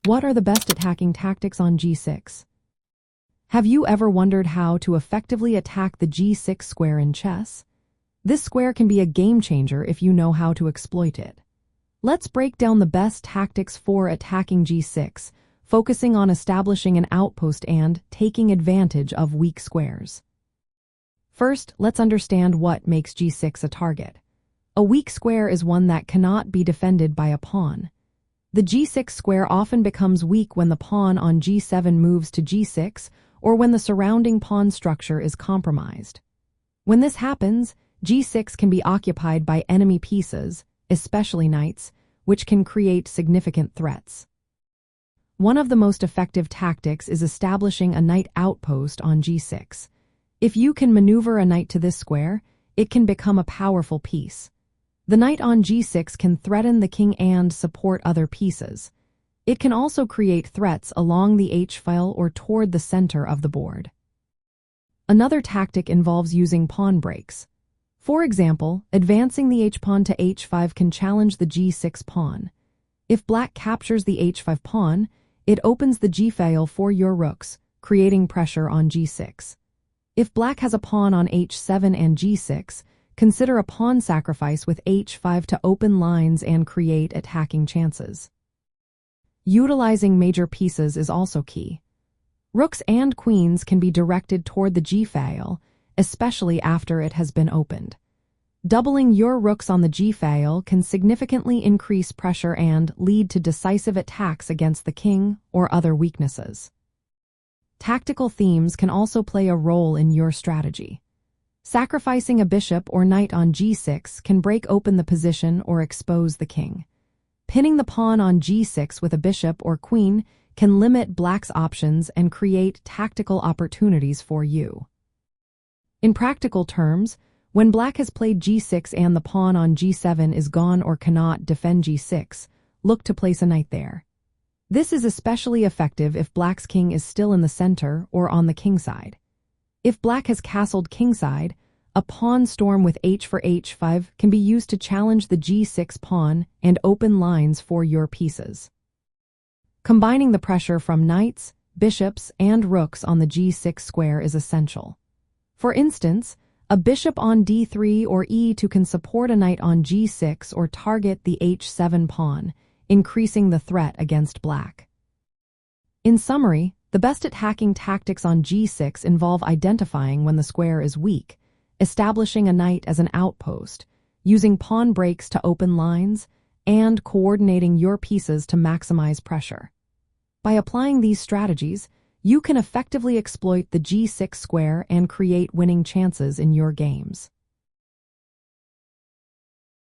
What are the best attacking tactics on g6? Have you ever wondered how to effectively attack the g6 square in chess? This square can be a game changer if you know how to exploit it. Let's break down the best tactics for attacking g6, focusing on establishing an outpost and taking advantage of weak squares. First, let's understand what makes g6 a target. A weak square is one that cannot be defended by a pawn. The g6 square often becomes weak when the pawn on g7 moves to g6 or when the surrounding pawn structure is compromised. When this happens, g6 can be occupied by enemy pieces, especially knights, which can create significant threats. One of the most effective tactics is establishing a knight outpost on g6. If you can maneuver a knight to this square, it can become a powerful piece. The knight on g6 can threaten the king and support other pieces. It can also create threats along the h-file or toward the center of the board. Another tactic involves using pawn breaks. For example, advancing the h-pawn to h5 can challenge the g6 pawn. If black captures the h5 pawn, it opens the g-file for your rooks, creating pressure on g6. If black has a pawn on h7 and g6, consider a pawn sacrifice with h5 to open lines and create attacking chances. Utilizing major pieces is also key. Rooks and queens can be directed toward the g-file, especially after it has been opened. Doubling your rooks on the g-file can significantly increase pressure and lead to decisive attacks against the king or other weaknesses. Tactical themes can also play a role in your strategy. Sacrificing a bishop or knight on g6 can break open the position or expose the king. Pinning the pawn on g6 with a bishop or queen can limit black's options and create tactical opportunities for you. In practical terms, when black has played g6 and the pawn on g7 is gone or cannot defend g6, look to place a knight there. This is especially effective if black's king is still in the center or on the king side. If black has castled kingside, a pawn storm with h for h5 can be used to challenge the g6 pawn and open lines for your pieces. Combining the pressure from knights, bishops, and rooks on the g6 square is essential. For instance, a bishop on d3 or e2 can support a knight on g6 or target the h7 pawn, increasing the threat against black. In summary, the best attacking tactics on g6 involve identifying when the square is weak, establishing a knight as an outpost, using pawn breaks to open lines, and coordinating your pieces to maximize pressure. By applying these strategies, you can effectively exploit the g6 square and create winning chances in your games.